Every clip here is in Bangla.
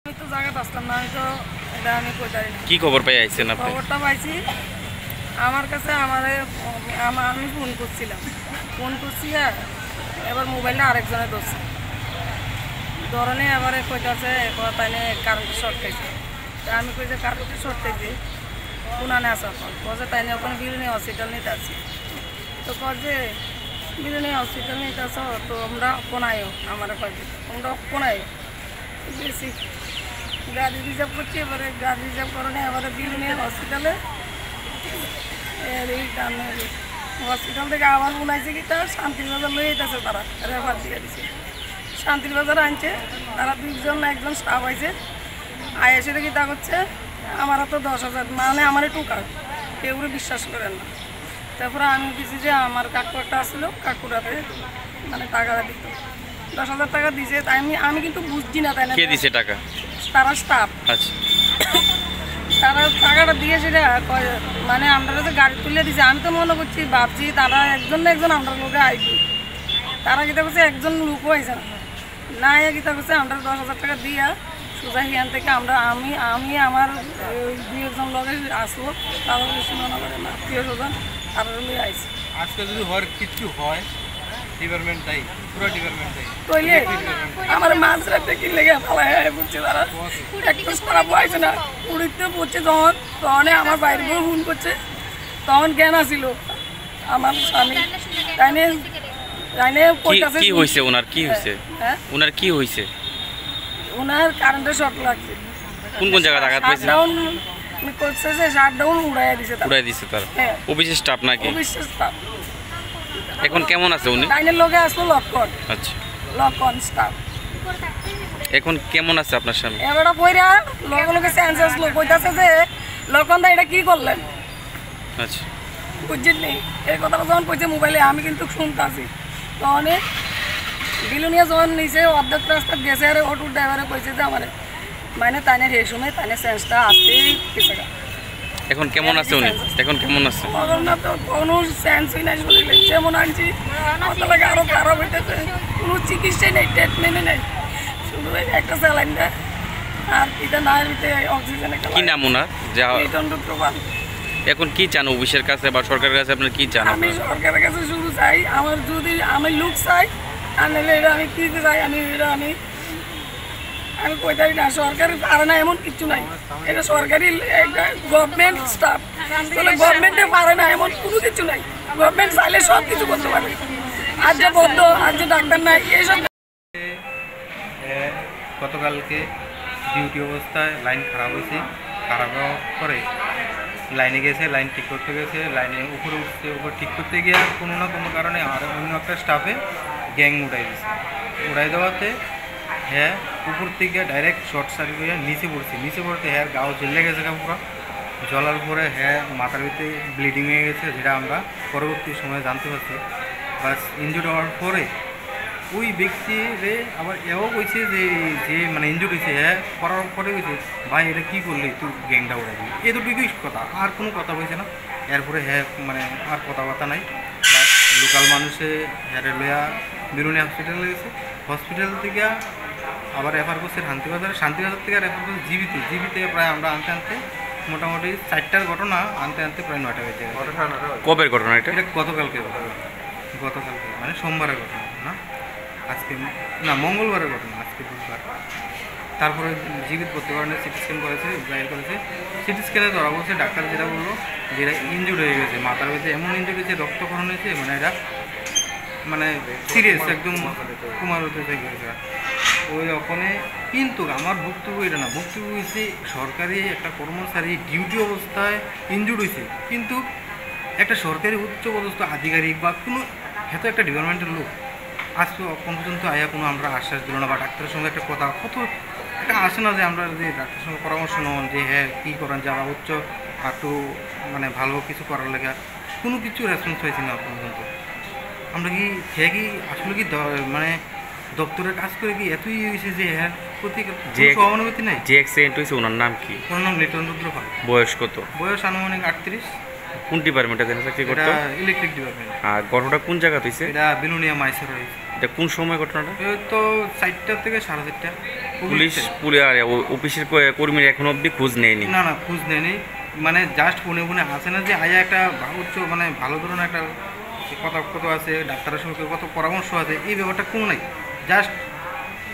আমি তো জায়গাতে আসলাম না, আমি তো এটা আমি কইতারি না। কি খবর পাই আইছেন আপনি? খবরটা পাইছি আমার কাছে, আমি ফোন করছিলাম, ফোন করছি এবার মোবাইলটা আরেকজনে ধরছে, ধরনে এবারে কইতাছে তাইনে কারেন্টের শর্ট খাইছে। আমি কই যে কারেন্টের শর্ট খাইছি কোনানে আসা কছে তাইনে ওখানে বিরুনি হসপিটাল নিতে আসছি। তো কছে বিরুনি হসপিটাল নিতে আস, তো আমরা কোনায়ও আমার কয়েছে তোমরা কোনায়ও বেশি গাড়ি রিজার্ভ করছি। এবারে গাড়ি রিজার্ভ করনে এবারে বিরুনি হসপিটালে এই কারণে হসপিটাল থেকে আবার উনাইছে কি তার শান্তিবাজার লয়ে যেতেছে, তারা রেফার দিয়ে দিচ্ছে শান্তিবাজার আনছে। তারা দুইজন একজন স্টাফ আইছে, এসে দেখি তা করছে আমার তো 10,000, মানে আমার টুকা কেউ বিশ্বাস করেন না। তারপরে আমি দিছি যে আমার কাকু একটা আসলো, কাকুরাতে মানে টাকাটা দিত 10,000 টাকা দিছে। তাই আমি কিন্তু বুঝছি না, তাই না কে দিছে টাকা? তারা স্টাফ। আচ্ছা, তারা টাকাটা দিয়ে সেটা মানে আমরা যে গাড়ি তুলে দিছে, আমি তো মনে করছি ভাবছি তারা একজন না একজন আমরা লোকে আইবি। তারা গীতা করছে একজন লোকও আইছে না গীতা করছে আমরা 10,000 টাকা দিয়া সোজা হিয়ান থেকে আমি আমার 2-1 লোকে আসবো, তারা বেশি মনে করে না, প্রিয় সোজা তারা লই আইছে। আজকে যদি হওয়ার কিছু হয় ডিপার্টমেন্ট দায়ী, পুরো ডিপার্টমেন্ট দায়ী। কইলে আমার মাছ রাখতে কি লেগে ভালো বুঝছে, তারা একটু খারাপ হয়েছে না উড়িতে পড়ছে তখন আমার বাইরে ফোন করছে, তখন জ্ঞান আসিল আমার স্বামী। কি হইছে ওনার? কি হইছে হ্যাঁ ওনার? কি হইছে? ওনার কারেন্টের শর্ট লাগছে। কোন কোন জায়গায় আঘাত পাইছে? করছে যে শাটডাউন উড়াইয়া দিছে, উড়াই দিছে তার হ্যাঁ অফিসের স্টাফ নাকি? অফিসের স্টাফ। এখন কেমন আছে উনি? লাইনের লোকে আসলো লক্ষণ, আচ্ছা, লক্ষণ স্টাফ। এখন কেমন আছে আপনার স্বামী? এবারে কইরা লগে লগে সেন্স আসলো, কইতাছে যে লক্ষণ দা এটা কি করলেন, আচ্ছা, বুঝছেন নি? এই কথাটা যখন কইছে মোবাইলে আমি কিন্তু শুনতাছি, তখন বিলুনিয়া যখন নিচে অর্ধেক রাস্তা গেছে আর অটো ড্রাইভারে কইছে যে আমার মানে তাইনের এই সময় তাইনের সেন্সটা আসতেই গেছে। এখন কেমন আছে উনি? এখন কেমন আছে? না তো কোনো সেন্সই নাই, শরীরে যেমন আনছি আমার লাগে আরও খারাপ হইতেছে, কোনো চিকিৎসাই নেই, ট্রিটমেন্টই নেই, শুধু একটা স্যালাইন দেয় আর এটা না নিতে অক্সিজেন। কি নাম ওনার? যা প্রবাল। এখন কি চান অফিসের কাছে বা সরকারের কাছে? আপনার কি চান? আমি সরকারের কাছে শুরু চাই, আমার যদি আমি লুক চাই আর নাহলে এটা আমি কী চাই, আমি কইতারি না সরকারি পারে না এমন কিছু নাই, এটা সরকারি একটা গভর্নমেন্ট স্টাফ, গভর্নমেন্টে পারে না এমন কোনো কিছু নাই। গভর্নমেন্ট চাইলে সব কিছু করতে পারে, আর যে বদ্ধ আর যে ডাক্তার নাই এইসব। গতকালকে ডিউটি অবস্থায় লাইন খারাপ হয়েছে, খারাপ হওয়ার পরে লাইনে গেছে, লাইন ঠিক করতে গেছে, লাইনে উপরে উঠছে, উপর ঠিক করতে গিয়ে কোনো না কোনো কারণে আর অন্য একটা স্টাফে গ্যাং উড়াই দিছে। উড়াই দেওয়াতে হ্যাঁ উপর থেকে ডাইরেক্ট শর্ট সার্কিট হয়ে নিচে পড়তে হ্যাঁ গাও জ্বলে গেছে, পুরো জ্বলার পরে হ্যাঁ মাথার ভিতরে ব্লিডিং হয়ে গেছে, যেটা আমরা পরবর্তী সময়ে জানতে পারছি। বাস ইনজুর্ড হওয়ার পরে ওই ব্যক্তিরে আবার এও কইছে যে মানে ইনজুর্ড হয়েছে, হ্যাঁ করার পরে কইছে ভাই এটা কী করলি তুই গ্যাংটা উড়াই দিবি, এতটুকুই কথা, আর কোনো কথা বলছে না। এরপরে হ্যাঁ মানে আর কথাবার্তা নাই। বাস লোকাল মানুষে হ্যাঁ লইয়া বিরুনি হসপিটালে গেছে, হসপিটাল থেকে আবার রেফার করছে শান্তিবাজার থেকে রেফার করছে জিবিতে প্রায় আমরা আনতে মোটামুটি 4টার ঘটনা আনতে প্রায় 9টা বেজে গেছে। কবের ঘটনা এটা? এটা গতকালকে মানে সোমবারের ঘটনা না, আজকে না মঙ্গলবারের ঘটনা, আজকে বুধবার। তারপরে জীবিত করতে পারেন সিটি স্ক্যান করেছে, সিটি স্ক্যানে ধরা বলছে ডাক্তার যেটা বললো যেটা ইনজুর্ড হয়ে গেছে, মাথার ভিতরে এমন ইনজুর্ড হয়েছে, রক্তক্ষরণ হয়েছে, মানে এটা মানে সিরিয়াস একদম কুমার হতে গেছে ওই ওখানে। কিন্তু আমার বক্তব্য এটা না, বক্তব্য হয়েছে সরকারি একটা কর্মচারী ডিউটি অবস্থায় ইনজুর্ড হয়েছে, কিন্তু একটা সরকারি উচ্চপদস্থ আধিকারিক বা কোনো এত একটা ডিপার্টমেন্টের লোক আজকে এখন পর্যন্ত আয়া কোনো আমরা আশ্বাস দিল না, বা ডাক্তারের সঙ্গে একটা কথা কত একটা আসে না যে আমরা যদি ডাক্তারের সঙ্গে পরামর্শ নেন যে হ্যাঁ কী করেন যারা উচ্চ একটু মানে ভালো কিছু করার লেগে কোনো কিছু রেসপন্স হয়েছে না এখন পর্যন্ত। আমরা কি হ্যাঁ কি আসলে কি মানে দপ্তরের কাজ করে কি এতই হয়েছে যে হ্যাঁ প্রতি সহানুভূতি নেই? যে অ্যাক্সিডেন্ট হয়েছে ওনার নাম কি? ওনার নাম লিটন রুদ্রপাল। বয়স কত? বয়স আনুমানিক 38। কোন ডিপার্টমেন্টে দেন চাকরি করতো? Electric department. আর ঘটনাটা কোন জায়গা হয়েছে? এটা বিলুনিয়া মাইসর হয়েছে। এটা কোন সময় ঘটনাটা? এই তো 4টা থেকে 4:30। পুলিশ অফিসের কর্মীরা এখন অবধি খোঁজ নেয়নি? না না, খোঁজ নেয়নি, মানে জাস্ট ফোনে ফোনে আসে না যে আয়া একটা উচ্চ মানে ভালো ধরনের একটা কথা কত আছে, ডাক্তারের সঙ্গে কত পরামর্শ আছে, এই ব্যাপারটা কোনো নাই। জাস্ট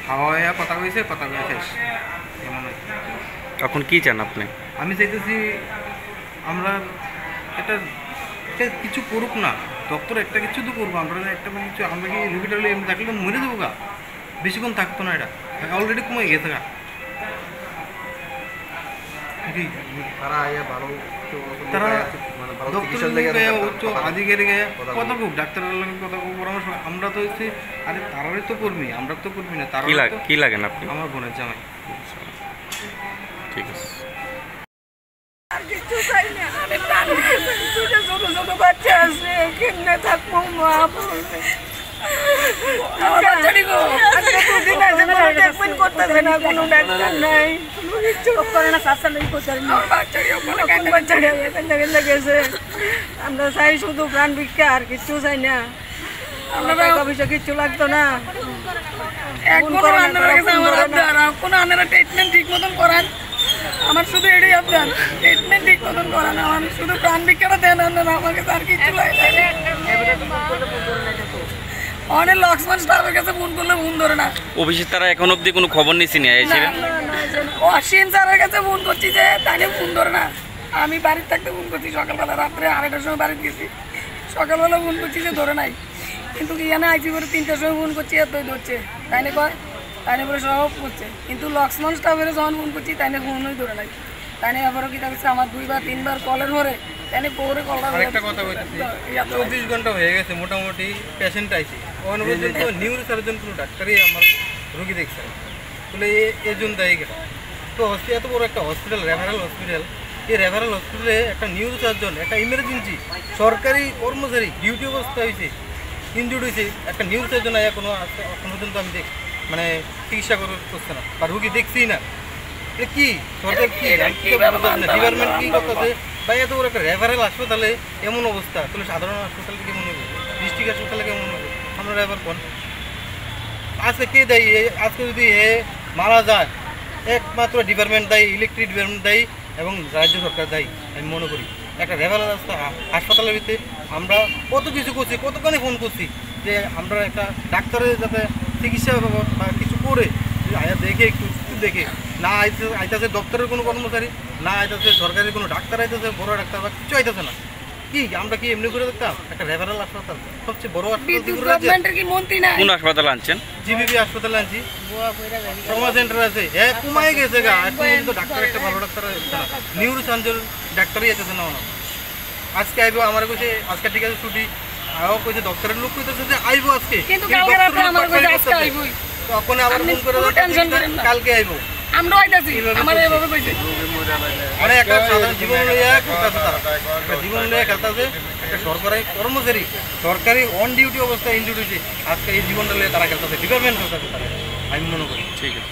হাওয়া কথা কইছে, কথা কয়ে শেষ, এমন হয়। এখন কি চান আপনি? আমি চাইতেছি আমরা এটা কিছু করুক না, ডক্টর একটা কিছু তো করবো, আমরা একটা কিছু, আমরা কি রুগীটা এমনি থাকলে তো মরে দেবো গা, বেশিক্ষণ থাকতো না, এটা অলরেডি কমে গেছে গা। তারা ডক্টর উচ্চ আধিকারিক কথা খুব ডাক্তারের লগে কথা খুব পরামর্শ, আমরা তো হচ্ছে আরে তারারই তো কর্মী, আমরা তো কর্মী না। তারা কি লাগেন আপনি? আমার বোনের জামাই। ঠিক আছে। আর কিছু চাই না, আমি প্রাণ দিয়েছি, দুটো ছোট ছোট বাচ্চা আছে, কেমনে থাকবো মা বলবে। আমার বাচ্চাটি গো, আজকে দুদিন আছে, কোনো ট্রিটমেন্ট করতেছে না, কোনো ডাক্তার নাই, কোনো কিছু করে না, স্বাস্থ্য নেই কোথায়। আমার বাচ্চাটি ওখানে কান্না বাচ্চাটি এখানে গেছে। আমরা চাই শুধু প্রাণ ভিক্ষা, আর কিছু চাই না। আমরা টাকা পয়সা কিচ্ছু লাগতো না। কোনো আনারা ট্রিটমেন্ট ঠিক মতন করান, আমার শুধু এটাই আপনার ট্রিটমেন্ট ঠিক মতন করান, আমার শুধু প্রাণ ভিক্ষাটা দেন, আমাকে আর কিছু লাগে। অনেক লক্ষ্মণ স্টাফের কাছে ফোন করলে ফোন ধরে না। অফিসের তারা এখন অবধি কোনো খবর নিচ্ছি না। অসীম স্যারের কাছে ফোন করছি যে তাইলে ফোন ধরে না। আমি বাড়ির থাকতে ফোন করছি, সকালবেলা রাত্রে 2:30টার সময় বাড়িতে গেছি, সকালবেলা ফোন করছি যে ধরে নাই, কিন্তু এখানে আইসি করে 3টার সময় ফোন করছি এতই ধরছে, তাইলে কয় তাইলে বলে সব করছে, কিন্তু লক্ষ্মণ স্টাফের যখন ফোন করছি তাইলে ফোনই ধরে নাই। তাইলে এবারও কি থাকছে আমার 2 বা 3 বার কলের পরে তাইলে পরে কলটা। একটা কথা বলছি, 24 ঘন্টা হয়ে গেছে মোটামুটি, পেশেন্ট আইছে ওখানে পর্যন্ত নিউরো সার্জন কোনো ডাক্তারই আমার রোগী দেখছে না, বলে এই জন্য দায়ী গেল। তো এত বড় একটা হসপিটাল, রেফারেল হসপিটাল, এই রেফারেল হসপিটালে একটা নিউরো সার্জন, একটা ইমার্জেন্সি সরকারি কর্মচারী ডিউটি অবস্থা হয়েছে, ইনজুর্ড হয়েছে, একটা নিউরো সার্জন আয়া কোনো এখন পর্যন্ত আমি মানে চিকিৎসা করছে না, বা রুগী দেখছি না। এটা কি সরকার কি ডিপার্টমেন্ট কি করতেছে? বা এত বড় একটা রেফারেল হাসপাতালে এমন অবস্থা, তাহলে সাধারণ হাসপাতালে কেমন হবে, ডিস্ট্রিক্ট হাসপাতালে কেমন হবে? আমরা রেফার কোন আজকে কে দেয়? আজকে যদি এ মারা যায় একমাত্র ডিপার্টমেন্ট দায়ী, ইলেকট্রিক ডিপার্টমেন্ট দায়ী এবং রাজ্য সরকার দায়ী আমি মনে করি। একটা রেফারেল হাসপাতালের ভিতরে আমরা কত কিছু করছি, কতখানি ফোন করছি যে আমরা একটা ডাক্তারের যাতে চিকিৎসা বা কিছু করে আয়া দেখে একটু দেখে না আইতেছে দপ্তরের কোনো কর্মচারী, না আইতেছে সরকারি কোনো ডাক্তার, আইতেছে বড় ডাক্তার বা কিছু আইতেছে না। কি আমরা কি এমনি করে দেখতাম? একটা রেফারেল হাসপাতাল, সবচেয়ে বড় কোন হাসপাতাল আনছেন? জিবিবি হাসপাতাল আনছি, ট্রমা সেন্টার আছে, হ্যাঁ কমাই গেছে গা, এখন কিন্তু ডাক্তার একটা ভালো ডাক্তার নিউরো সার্জন ডাক্তারই আইতেছে না। আজকে আইবো, আমার কাছে আজকে ঠিক আছে ছুটি, আরও কইছে দপ্তরের লোক কইতেছে যে আইবো আজকে, তখন আবার ফোন করে কালকে আইবো, আমরা আইতাছি, আমার এইভাবে কইছে। মানে একটা সাধারণ জীবন লইয়া খেলতেছে, তারা একটা জীবন লইয়া খেলতেছে, একটা সরকারি কর্মচারী সরকারি অন ডিউটি অবস্থায় ইনজুরি হয়েছে, আজকে এই জীবনটা লইয়া তারা খেলতেছে, ডিপার্টমেন্ট খেলতেছে তারা, আমি মনে করি। ঠিক আছে।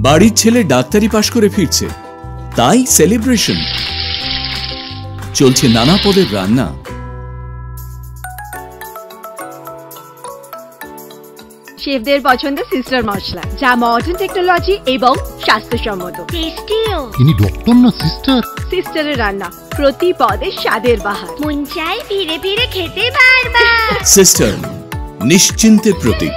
বাড়ির ছেলে ডাক্তারি পাশ করে ফিরছে, তাই সেলিব্রেশন চলছে, নানা পদের রান্না, শেফদের পছন্দ সিস্টার মশলা, যা মডার্ন টেকনোলজি এবং স্বাস্থ্যসম্মত। টেস্টিও। ইনি ডক্টর না সিস্টার? সিস্টারের রান্না প্রতি পদে স্বাদের বাহার, মন চাই ফিরে ফিরে খেতে পারবা। সিস্টার নিশ্চিন্তের প্রতীক।